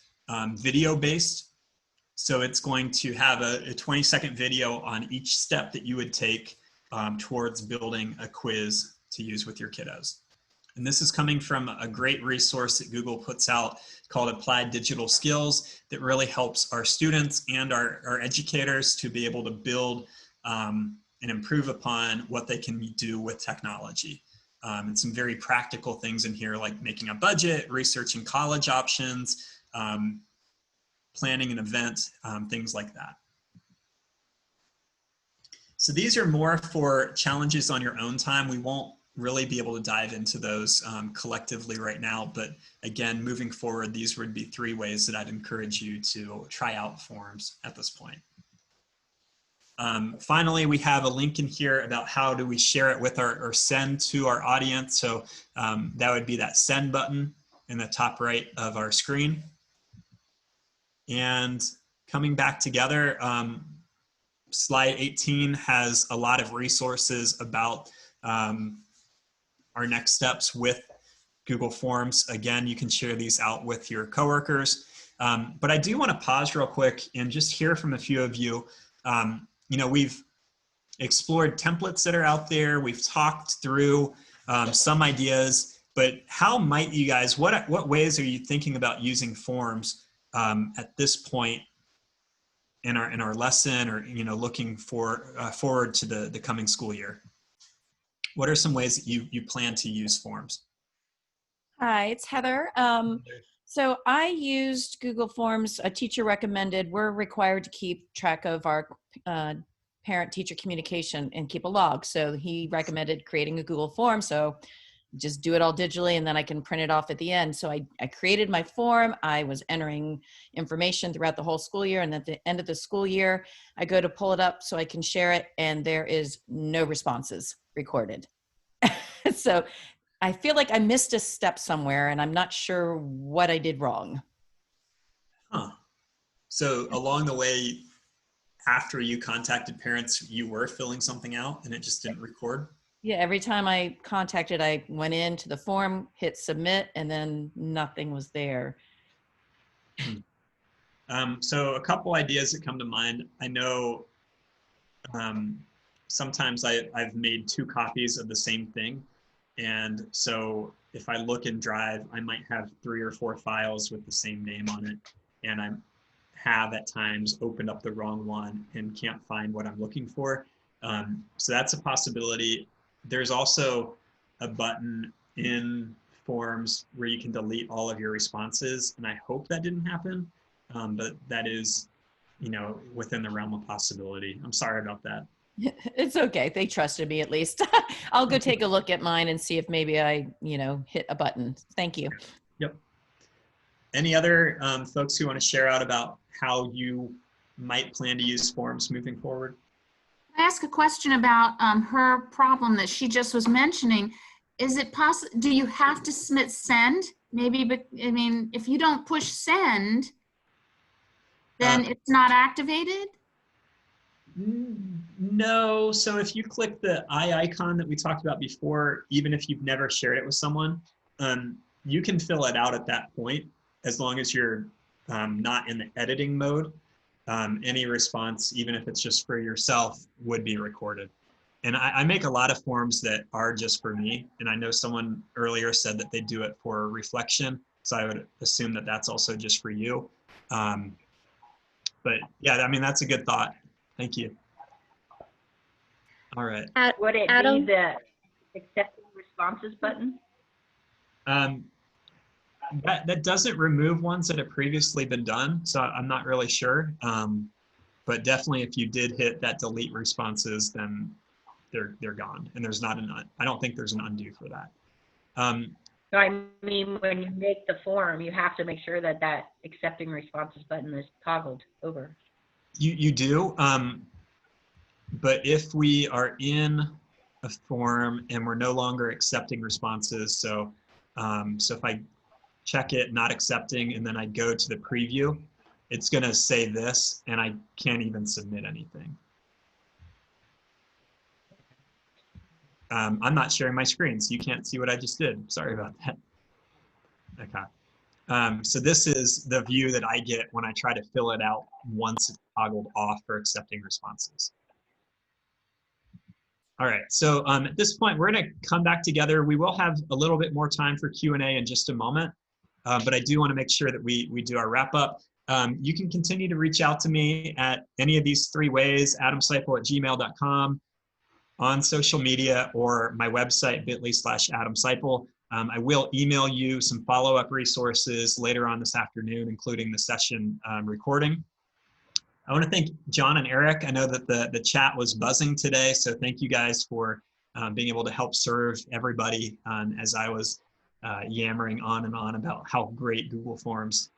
video-based. So it's going to have a 20-second video on each step that you would take towards building a quiz to use with your kiddos. And this is coming from a great resource that Google puts out called Applied Digital Skills that really helps our students and our educators to be able to build and improve upon what they can do with technology. And some very practical things in here like making a budget, researching college options, planning an event, things like that. So these are more for challenges on your own time. We won't really be able to dive into those collectively right now, but again, moving forward, these would be three ways that I'd encourage you to try out forms at this point. Finally, we have a link in here about how do we share it with or send to our audience. So that would be that send button in the top right of our screen. And coming back together, slide 18 has a lot of resources about our next steps with Google Forms. Again, you can share these out with your coworkers. But I do want to pause real quick and just hear from a few of you. You know, we've explored templates that are out there. We've talked through some ideas, but how might you guys, what ways are you thinking about using forms at this point in our lesson, or, you know, looking forward to the coming school year? What are some ways that you plan to use forms? Hi, it's Heather. So I used Google Forms. A teacher recommended, we're required to keep track of our parent-teacher communication and keep a log. So he recommended creating a Google form. So just do it all digitally and then I can print it off at the end. So I created my form. I was entering information throughout the whole school year. And at the end of the school year, I go to pull it up so I can share it. And there is no responses recorded. So I feel like I missed a step somewhere and I'm not sure what I did wrong. Huh. So along the way, after you contacted parents, you were filling something out and it just didn't record? Yeah, every time I contacted, I went into the form, hit submit, and then nothing was there. So a couple ideas that come to mind. I know sometimes I've made 2 copies of the same thing. And so if I look in Drive, I might have 3 or 4 files with the same name on it. And I have at times opened up the wrong one and can't find what I'm looking for. So that's a possibility. There's also a button in Forms where you can delete all of your responses. And I hope that didn't happen, but that is, you know, within the realm of possibility. I'm sorry about that. It's okay. They trusted me at least. I'll go take a look at mine and see if maybe I, you know, hit a button. Thank you. Yep. Any other folks who want to share out about how you might plan to use forms moving forward? I ask a question about her problem that she just was mentioning. Is it possible, do you have to submit send? Maybe, but I mean, if you don't push send, then it's not activated? No. So if you click the eye icon that we talked about before, even if you've never shared it with someone, you can fill it out at that point, as long as you're not in the editing mode. Any response, even if it's just for yourself, would be recorded. And I make a lot of forms that are just for me. And I know someone earlier said that they do it for reflection. So I would assume that that's also just for you. But yeah, I mean, that's a good thought. Thank you. All right. Would it Adam? be the accepting responses button? That doesn't remove ones that have previously been done. So I'm not really sure. But definitely if you did hit that delete responses, then they're gone. And there's not I don't think there's an undo for that. So I mean, when you make the form, you have to make sure that that accepting responses button is toggled over. You do, but if we are in a form and we're no longer accepting responses, so if I check it, not accepting, and then I go to the preview, it's gonna say this, and I can't even submit anything. I'm not sharing my screen, so you can't see what I just did. Sorry about that. Okay. So this is the view that I get when I try to fill it out once it's toggled off for accepting responses. All right, so at this point, we're gonna come back together. We will have a little bit more time for Q&A in just a moment, but I do wanna make sure that we do our wrap up. You can continue to reach out to me at any of these 3 ways, adamseipel@gmail.com, on social media, or my website, bit.ly/adamseipel. I will email you some follow-up resources later on this afternoon, including the session recording. I want to thank John and Eric. I know that the chat was buzzing today, so thank you guys for being able to help serve everybody as I was yammering on and on about how great Google Forms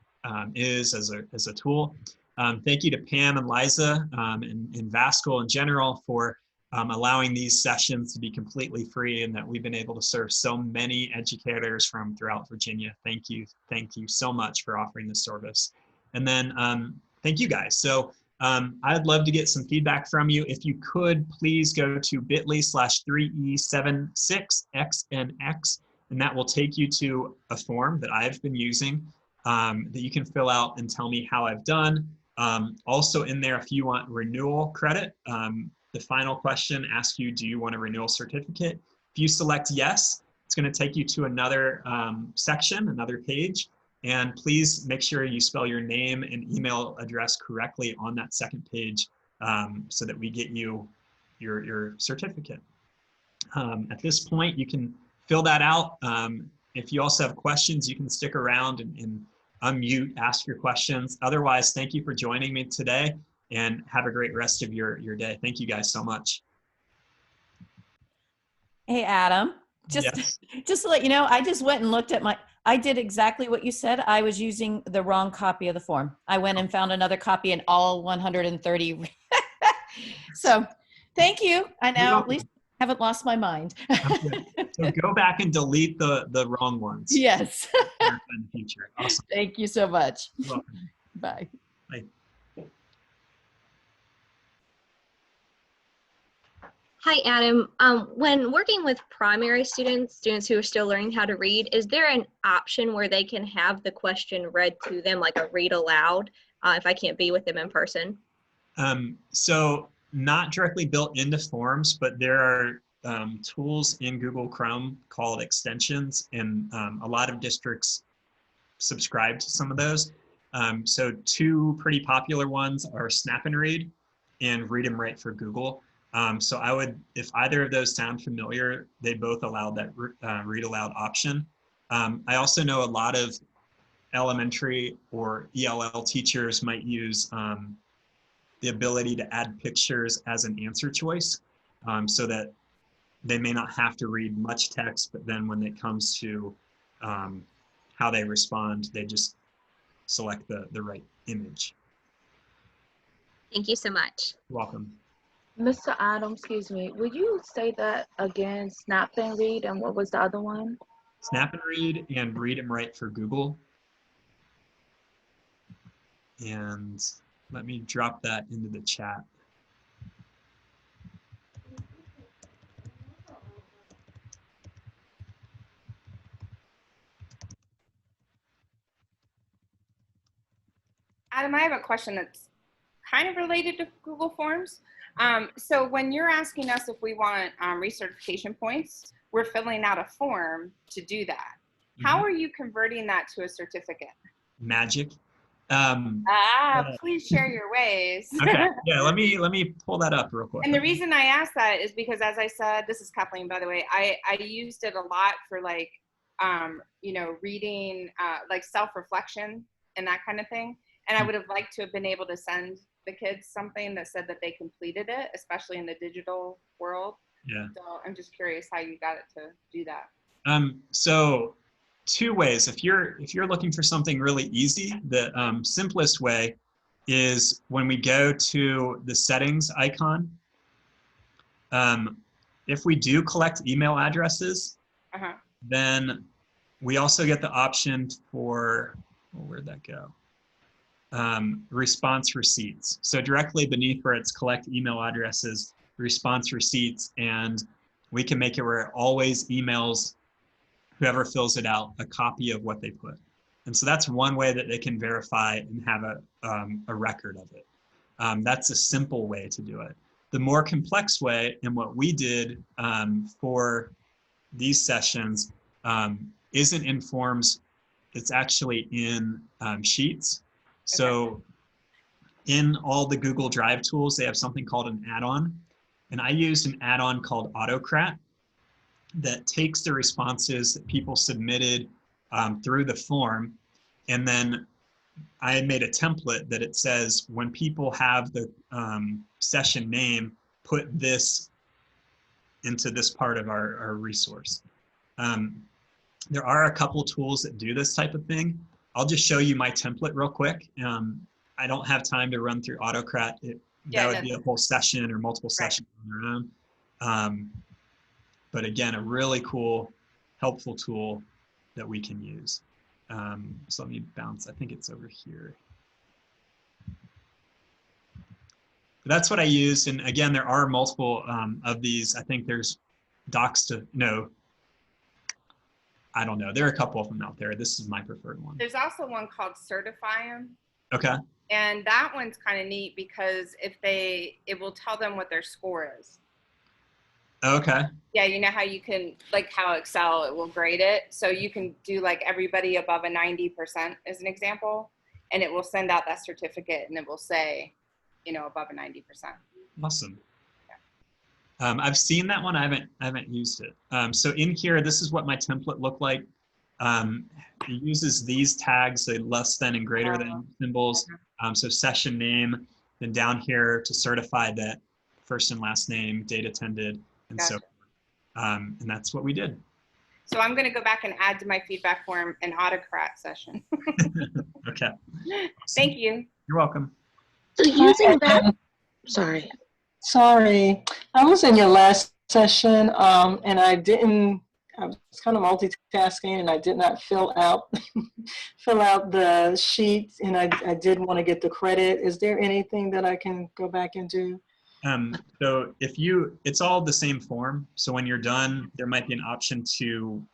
is as a tool. Thank you to Pam and Liza and Vasco in general for allowing these sessions to be completely free, and that we've been able to serve so many educators from throughout Virginia. Thank you so much for offering this service. And then thank you guys. So I'd love to get some feedback from you. If you could, please go to bit.ly/3E76XNX, and that will take you to a form that I've been using that you can fill out and tell me how I've done. Also in there, if you want renewal credit, the final question asks you, do you want a renewal certificate? If you select yes, it's going to take you to another section, another page. And please make sure you spell your name and email address correctly on that second page so that we get you your certificate. At this point, you can fill that out. If you also have questions, you can stick around and unmute, ask your questions. Otherwise, thank you for joining me today, and have a great rest of your day. Thank you guys so much. Hey, Adam, just to let you know, I just went and looked at I did exactly what you said. I was using the wrong copy of the form. I went and found another copy in all 130. So thank you. I now at least haven't lost my mind. Okay. So go back and delete the wrong ones. Yes. In the future. Awesome. Thank you so much. You're welcome. Bye. Bye. Hi, Adam. When working with primary students who are still learning how to read, is there an option where they can have the question read to them, like a read aloud, if I can't be with them in person? So not directly built into Forms, but there are tools in Google Chrome called extensions, and a lot of districts subscribe to some of those. So 2 pretty popular ones are Snap and Read and Read and Write for Google. So I would, if either of those sound familiar, they both allow that read aloud option. I also know a lot of elementary or ELL teachers might use the ability to add pictures as an answer choice, so that they may not have to read much text, but then when it comes to how they respond, they just select the right image. Thank you so much. You're welcome. Mr. Adam, excuse me, will you say that again, Snap and Read, and what was the other one? Snap and Read and Read and Write for Google. And let me drop that into the chat. Adam, I have a question that's kind of related to Google Forms. So when you're asking us if we want recertification points, we're filling out a form to do that. How are you converting that to a certificate? Magic. Please share your ways. Okay, yeah, let me pull that up real quick. And the reason I asked that is because, as I said, this is Kathleen, by the way, I used it a lot for like, you know, reading, like self-reflection and that kind of thing. And I would have liked to have been able to send the kids something that said that they completed it, especially in the digital world. Yeah. So I'm just curious how you got it to do that. So two ways. If you're looking for something really easy, the simplest way is when we go to the settings icon. If we do collect email addresses, then we also get the option for, where'd that go? Response receipts. So directly beneath where it's collect email addresses, response receipts, and we can make it where it always emails whoever fills it out a copy of what they put. And so that's one way that they can verify and have a record of it. That's a simple way to do it. The more complex way, and what we did for these sessions, isn't in forms, it's actually in Sheets. So in all the Google Drive tools, they have something called an add-on. And I used an add-on called Autocrat that takes the responses that people submitted through the form. And then I made a template that it says, when people have the session name, put this into this part of our resource. There are a couple tools that do this type of thing. I'll just show you my template real quick. I don't have time to run through Autocrat. That would be a whole session or multiple sessions on their own. But again, a really cool, helpful tool that we can use. So let me bounce, I think it's over here. But that's what I used. And again, there are multiple of these. I think there's I don't know. There are a couple of them out there. This is my preferred one. There's also one called Certify 'em. Okay. And that one's kind of neat because it will tell them what their score is. Okay. Yeah, you know how you can, like how Excel, it will grade it. So you can do like everybody above a 90% as an example, and it will send out that certificate and it will say, you know, above a 90%. Awesome. I've seen that one. I haven't used it. So in here, this is what my template looked like. It uses these tags, the less than and greater than symbols. So session name, then down here to certify that first and last name, date attended, and so and that's what we did. So I'm going to go back and add to my feedback form an Autocrat session. Okay. Thank you. You're welcome. So using that, sorry. Sorry, I was in your last session and I was kind of multitasking and I did not fill out the sheet, and I did want to get the credit. Is there anything that I can go back and do? So it's all the same form. So when you're done, there might be an option to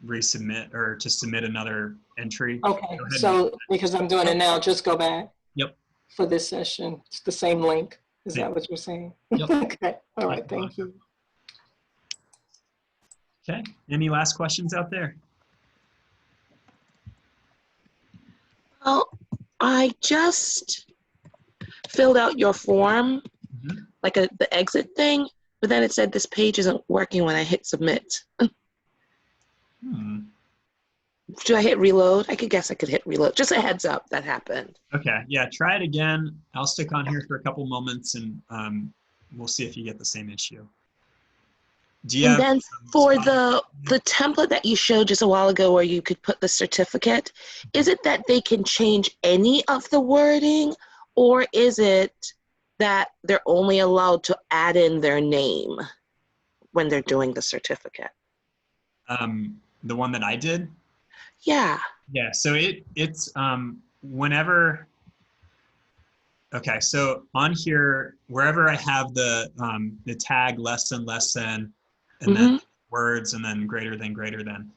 resubmit or to submit another entry. Okay, so because I'm doing it now, just go back. Yep. For this session, it's the same link. Is that what you're saying? Yep. Okay, all right, thank you. Okay, any last questions out there? Well, I just filled out your form, like the exit thing, but then it said this page isn't working when I hit submit. Should I hit reload? I guess I could hit reload. Just a heads up that happened. Okay, yeah, try it again. I'll stick on here for a couple moments and we'll see if you get the same issue. And then for the template that you showed just a while ago where you could put the certificate, is it that they can change any of the wording, or is it that they're only allowed to add in their name when they're doing the certificate? The one that I did? Yeah. Yeah, so it's whenever, okay, so on here, wherever I have the tag less than, and then words, and then greater than,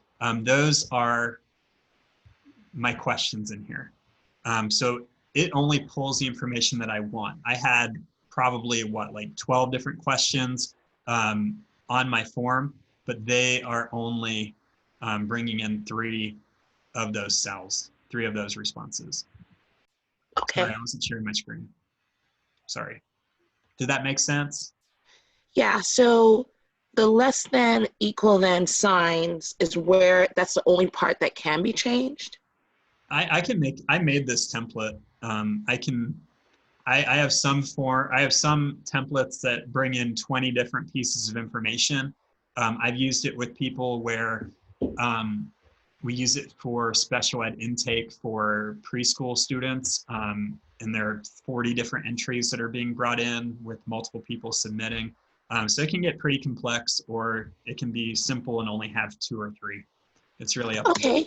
those are my questions in here. So it only pulls the information that I want. I had probably like 12 different questions on my form, but they are only bringing in 3 of those cells, 3 of those responses. Okay. Sorry, I wasn't sharing my screen. Sorry. Did that make sense? Yeah, so the less than, equal than signs is where that's the only part that can be changed? I made this template. I have some templates that bring in 20 different pieces of information. I've used it with people where we use it for special ed intake for preschool students, and there are 40 different entries that are being brought in with multiple people submitting. So it can get pretty complex, or it can be simple and only have 2 or 3. It's really up to you. Okay,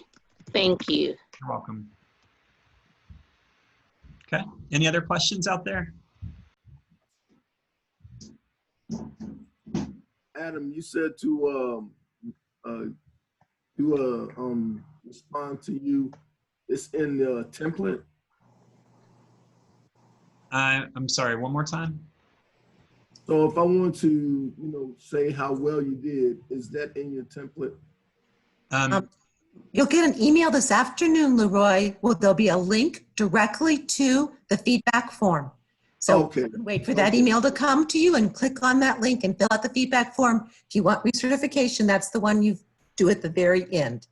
thank you. You're welcome. Okay, any other questions out there? Adam, you said to respond to you. It's in the template. I'm sorry, one more time. So if I want to, say how well you did, is that in your template? You'll get an email this afternoon, Leroy. Well, there'll be a link directly to the feedback form. So okay. Wait for that email to come to you and click on that link and fill out the feedback form. If you want recertification, that's the one you do at the very end.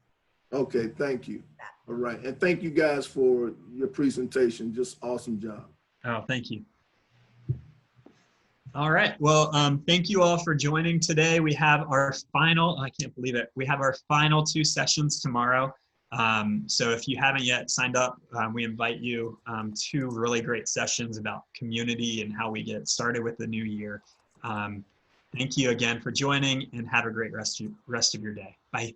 Okay, thank you. All right, and thank you guys for your presentation. Just awesome job. Oh, thank you. All right, well, thank you all for joining today. We have our final, I can't believe it, we have our final 2 sessions tomorrow. So if you haven't yet signed up, we invite you 2 really great sessions about community and how we get started with the new year. Thank you again for joining, and have a great rest of your day. Bye.